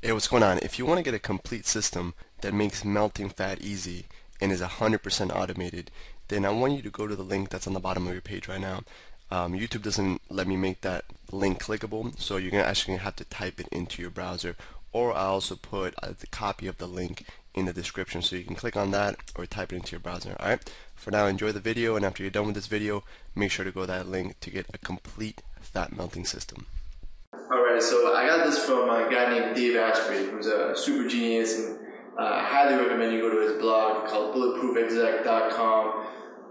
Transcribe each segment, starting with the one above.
Hey, what's going on? If you want to get a complete system that makes melting fat easy and is 100% automated, then I want you to go to the link that's on the bottom of your page right now. YouTube doesn't let me make that link clickable, so you're actually gonna have to type it into your browser, or I also put the copy of the link in the description, so you can click on that or type it into your browser. Alright, for now, enjoy the video, and after you're done with this video, make sure to go to that link to get a complete fat melting system. Alright, so I got this from a guy named Dave Asprey, who's a super genius, and I highly recommend you go to his blog called bulletproofexec.com.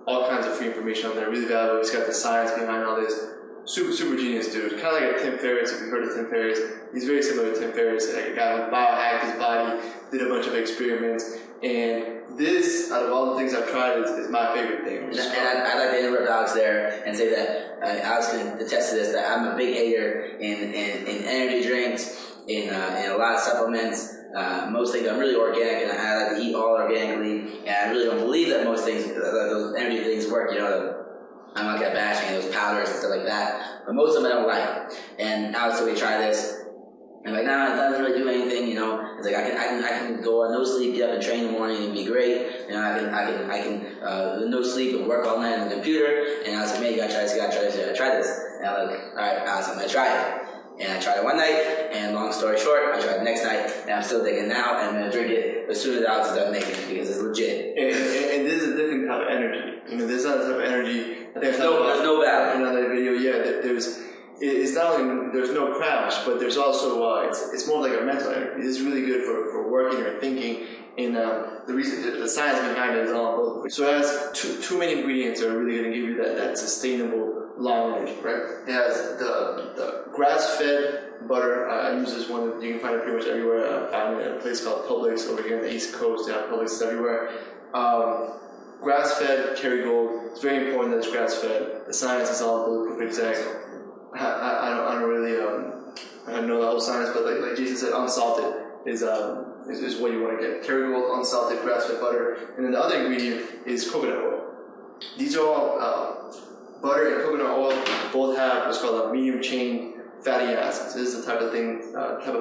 All kinds of free information on there, really valuable. He's got the science behind all this. Super genius dude. Kind of like a Tim Ferriss, if you've heard of Tim Ferriss. He's very similar to Tim Ferriss, like a guy who biohacked his body, did a bunch of experiments, and this, out of all the things I've tried, is my favorite thing. And I'd like to interrupt Alex there and say that Alex can attest to this, that I'm a big hater in energy drinks, in a lot of supplements. Most things, I'm really organic, and I like to eat all organically, and I really don't believe that most things, those energy things work, you know. I'm not that bashing those powders and stuff like that, but most of them I don't like. And Alex said, we try this. I'm like, nah, it doesn't really do anything, you know. It's like I can go on no sleep, get up and train in the morning and be great. You know, I can no sleep and work all night on the computer. And I was like, man, you gotta try this, you gotta try this, you gotta try this. And I'm like, all right, Alex, I'm gonna try it. And I tried it one night, and long story short, I tried it the next night, and I'm still digging it now, and I'm gonna drink it as soon as Alex is done making it, because it's legit. And this is a different type of energy. You know, this is not the type of energy. There's no battle. In another video, yeah, it's not only there's no crash, but there's also it's more like a mental energy. This is really good for working or thinking. And the reason, the science behind it is all over. So it has two main ingredients that are really going to give you that sustainable long energy, right? It has the grass-fed butter. I use this one. You can find it pretty much everywhere. I found it at a place called Publix over here on the East Coast. They have Publix everywhere. Grass-fed Kerrygold. It's very important that it's grass-fed. The science is all Bulletproof Exec. I don't really I don't know the whole science, but like Jason said, unsalted is what you want to get. Kerrygold, unsalted, grass-fed butter, and then the other ingredient is coconut oil. These are all butter and coconut oil both have what's called a medium chain fatty acids. This is the type of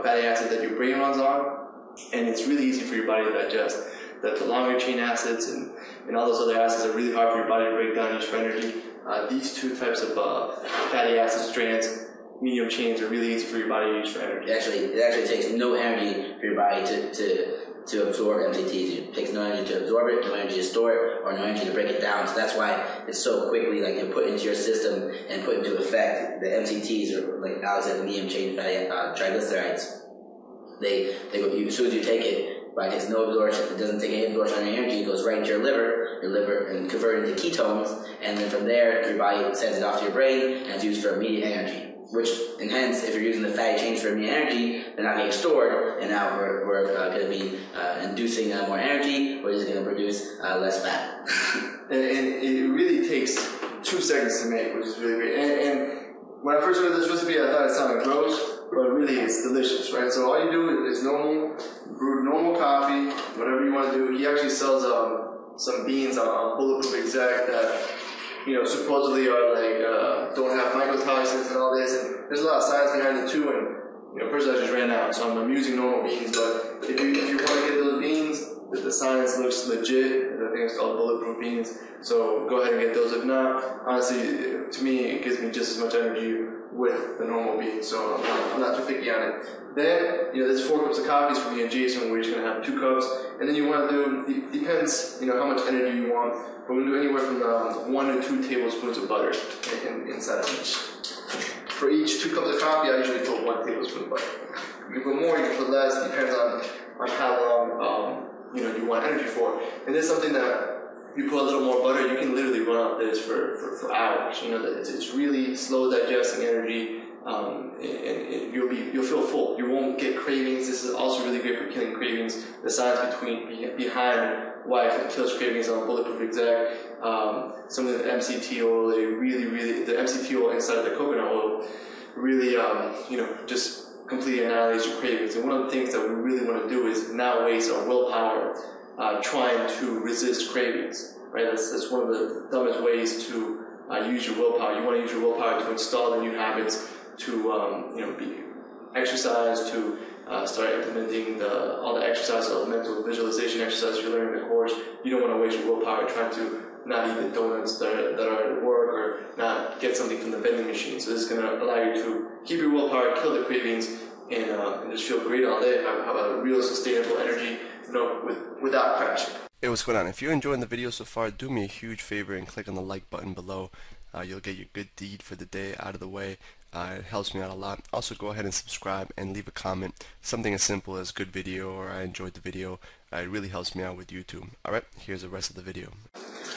fatty acid that your brain runs on, and it's really easy for your body to digest. The longer chain acids and all those other acids are really hard for your body to break down, used for energy. These two types of fatty acid strands, medium chains, are really easy for your body to use for energy. It actually takes no energy for your body to absorb MCTs. It takes no energy to absorb it, no energy to store it, or no energy to break it down. So that's why it's so quickly put into your system and put into effect. The MCTs, or like Alex said, the medium chain fatty triglycerides. They go, as soon as you take it, right, it takes no absorption. It doesn't take any absorption of your energy. It goes right into your liver, and convert it into ketones, and then from there, your body sends it off to your brain, and it's used for immediate energy. And hence, if you're using the fatty chains for immediate energy, they're not getting stored, and now we're going to be inducing more energy, which is going to produce less fat. and it really takes 2 seconds to make, which is really great. And when I first heard this recipe, I thought it sounded gross, but really it's delicious, right? So all you do is brew normal coffee, whatever you want to do. He actually sells some beans on Bulletproof Exec that, you know, supposedly are don't have mycotoxins and all this, and there's a lot of science behind it too. And you know, personally, I just ran out, so I'm using normal beans. But if you want to get those beans, the science looks legit. I think it's called bulletproof beans. So go ahead and get those. If not, honestly, to me, it gives me just as much energy with the normal beans. So I'm not too picky on it. Then, you know, there's 4 cups of coffee for me and Jason. We're just gonna have 2 cups, and then you want to do, depends, you know, how much energy you want. We're gonna do anywhere from 1 to 2 tablespoons of butter inside of each. For each 2 cups of coffee, I usually put 1 tablespoon of butter. You can put more, you can put less. Depends on how long you know you want energy for. And this is something that if you put a little more butter, you can literally run out this for hours. You know, it's really slow digesting energy. And you'll feel full. You won't get cravings. This is also really great for killing cravings. The science behind why it kills cravings on Bulletproof Exec. Some of the MCT oil, the MCT oil inside of the coconut oil really, you know, just completely annihilates your cravings. And one of the things that we really want to do is not waste our willpower trying to resist cravings. Right? That's one of the dumbest ways to use your willpower. You want to use your willpower to install the new habits, to you know, exercise, to start implementing all the exercises, all the mental visualization exercises you learn in the course. You don't want to waste your willpower trying to not eat the donuts that are at work or not get something from the vending machine. So this is going to allow you to keep your willpower, kill the cravings, and just feel great all day, have a real sustainable energy, without crashing. Hey, what's going on? If you're enjoying the video so far, do me a huge favor and click on the like button below. You'll get your good deed for the day out of the way. It helps me out a lot. Also, go ahead and subscribe and leave a comment. Something as simple as good video or I enjoyed the video. It really helps me out with YouTube. Alright, here's the rest of the video.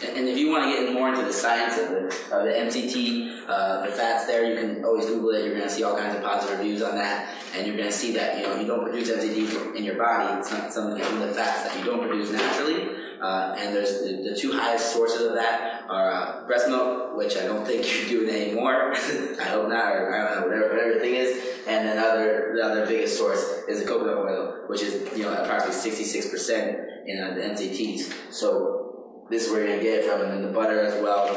And if you want to get more into the science of the MCT, the fats there, you can always Google it. You're going to see all kinds of positive reviews on that. And you're going to see that, you don't produce MCT in your body. It's not some of the fats that you don't produce naturally. And there's the two highest sources of that are breast milk, which I don't think you're doing anymore. I hope not, or I don't know, whatever the thing is. And then the other biggest source is the coconut oil, which is approximately 66% in the MCTs. So this is where you're going to get it from, and then the butter as well.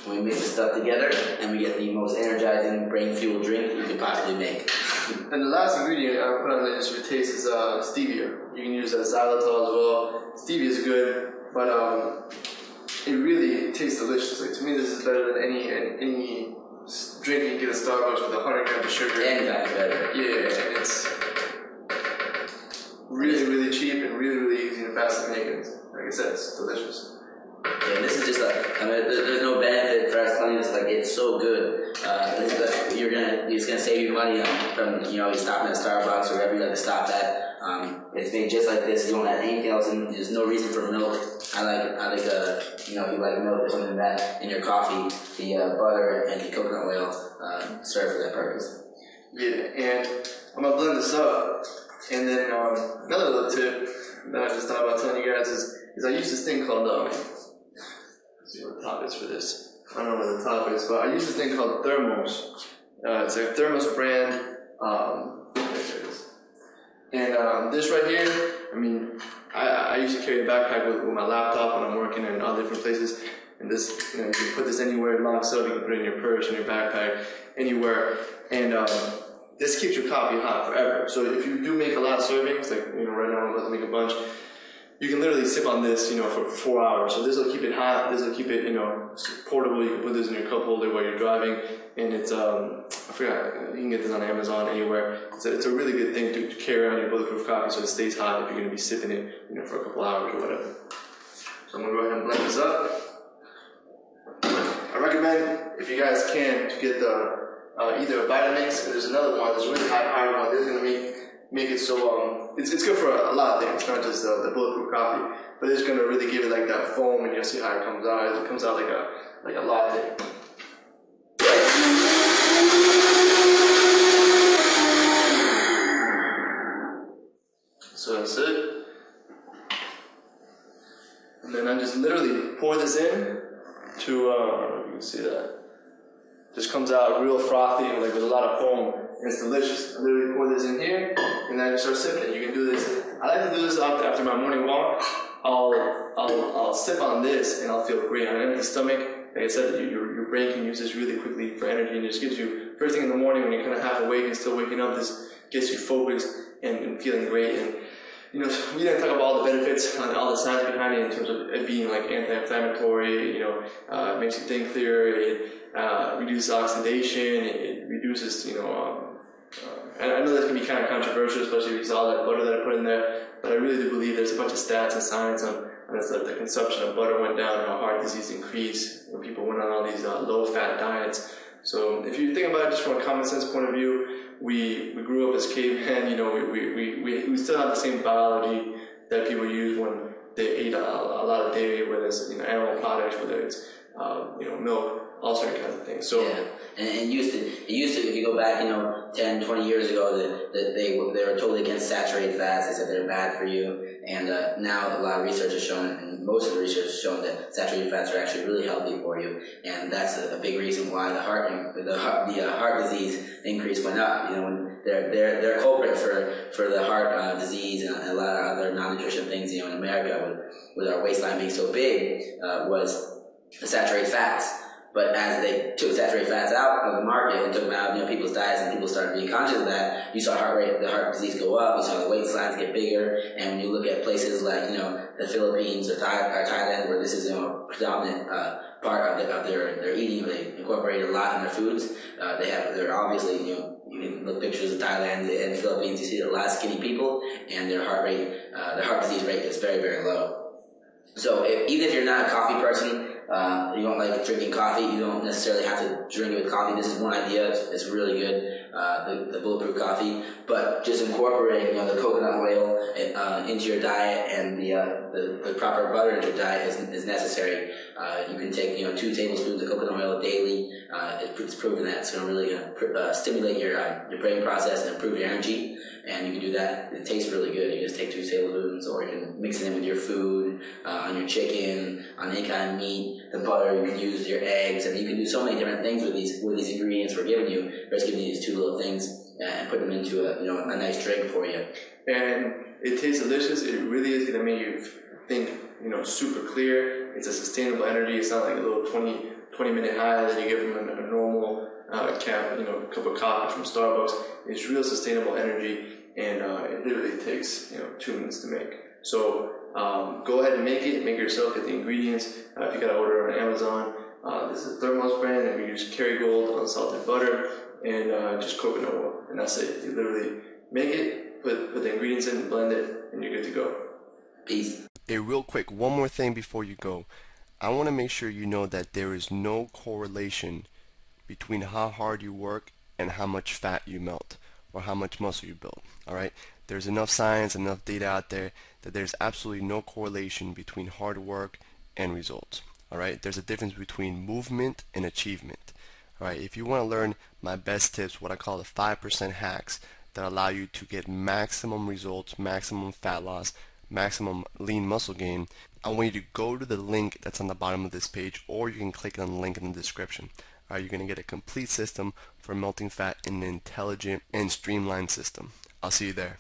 We mix the stuff together, and we get the most energizing, brain-fueled drink you could possibly make. And the last ingredient I put on this for taste is stevia. You can use xylitol as well. Stevia is good, but it really tastes delicious. Like, to me, this is better than any drink you can get at Starbucks with 100 grams of sugar. And that's better. Yeah, and it's really, really cheap and really, really easy and fast to make. And like I said, it's delicious. Yeah, this is just there's no benefit for us telling this, it's so good. It's gonna save you money from, you stopping at Starbucks or wherever you have to stop at. It's made just like this. You don't add anything else in. There's no reason for milk. I like if you like milk or something like that in your coffee, the butter and the coconut oil serve for that purpose. Yeah, and I'm gonna blend this up. And then another little tip that I just thought about telling you guys is I use this thing called let's see what the top is for this. I don't know what the top is, but I use this thing called Thermos. It's a Thermos brand. There it is. And this right here, I used to carry a backpack with my laptop when I'm working in all different places. And this, you can put this anywhere, locks up. You can put it in your purse, in your backpack, anywhere. And this keeps your coffee hot forever. So if you do make a lot of servings, like right now I'm about to make a bunch, you can literally sip on this, for 4 hours. So this will keep it hot. This will keep it, portable. You can put this in your cup holder while you're driving, and it's I forgot, you can get this on Amazon anywhere. It's a really good thing to carry around your bulletproof coffee so it stays hot if you're going to be sipping it, for a couple hours or whatever. So I'm going to go ahead and blend this up. I recommend, if you guys can, to get the either a Vitamix, and there's another one, there's a really high powered one. This is going to make it so it's good for a lot of things, not just the bulletproof coffee, but it's going to really give it like that foam, and you'll see how it comes out. It comes out like a latte. So that's it. And then I just literally pour this in to you can see that. Just comes out real frothy and with a lot of foam, and it's delicious. I literally pour this in here, and then I just start sipping it. You can do this. I like to do this after my morning walk. I'll sip on this, and I'll feel great on an empty stomach. Like I said, your brain can use this really quickly for energy, and it just gives you, first thing in the morning when you're kind of half awake and still waking up, this gets you focused and feeling great. And we didn't talk about all the benefits and all the science behind it in terms of it being anti-inflammatory. It makes you think clearer. It reduces oxidation. It reduces, and I know that can be kind of controversial, especially if you saw that butter that I put in there. But I really do believe there's a bunch of stats and science on the consumption of butter went down, and heart disease increased when people went on all these low-fat diets. So if you think about it just from a common sense point of view, we grew up as cavemen. We still have the same biology that people use when they ate a lot of dairy, whether it's animal products, whether it's milk, all certain kinds of things. So yeah, and it used to if you go back 10, 20 years ago that they were totally against saturated fats. They said they're bad for you, and now a lot of research has shown, and most of the research has shown that saturated fats are actually really healthy for you, and that's a big reason why the heart disease increase went up. When they're culprit for the heart disease and a lot of other non-nutrition things. In America with our waistline being so big was the saturated fats. But as they took saturated fats out of the market and took them out of people's diets, and people started being conscious of that, you saw the heart disease go up. You saw the waistlines get bigger. And when you look at places like the Philippines or Thailand, where this is a predominant part of their eating, they incorporate a lot in their foods. They're obviously you can look pictures of Thailand and Philippines. You see a lot of skinny people, and their heart disease rate is very, very low. So even if you're not a coffee person, you don't like drinking coffee, you don't necessarily have to drink it with coffee. This is one idea. It's really good, the bulletproof coffee. But just incorporating the coconut oil into your diet, and the proper butter into your diet is necessary. You can take 2 tablespoons of coconut oil daily. It's proven that it's going to really stimulate your brain process and improve your energy. And you can do that. It tastes really good. You just take 2 tablespoons, or you can mix it in with your food, on your chicken, on any kind of meat. The butter you can use your eggs, and you can do so many different things with these ingredients we're giving you. We're just giving you these 2 little things and put them into a nice drink for you. And it tastes delicious. It really is going to make you think super clear. It's a sustainable energy. It's not like a little 20-minute high that you get from a normal cup of coffee from Starbucks. It's real sustainable energy, and it literally takes 2 minutes to make. So go ahead and make it yourself. Get the ingredients. If you gotta order on Amazon, this is a Thermos brand, and we use Kerrygold unsalted butter and just coconut oil, and that's it. You literally make it, put the ingredients in, blend it, and you're good to go. Peace. Hey, real quick, one more thing before you go. I want to make sure you know that there is no correlation between how hard you work and how much fat you melt or how much muscle you build. Alright? There's enough science, enough data out there that there's absolutely no correlation between hard work and results. Alright? There's a difference between movement and achievement. Alright? If you want to learn my best tips, what I call the 5% hacks that allow you to get maximum results, maximum fat loss, maximum lean muscle gain, I want you to go to the link that's on the bottom of this page, or you can click on the link in the description. You're going to get a complete system for melting fat in an intelligent and streamlined system. I'll see you there.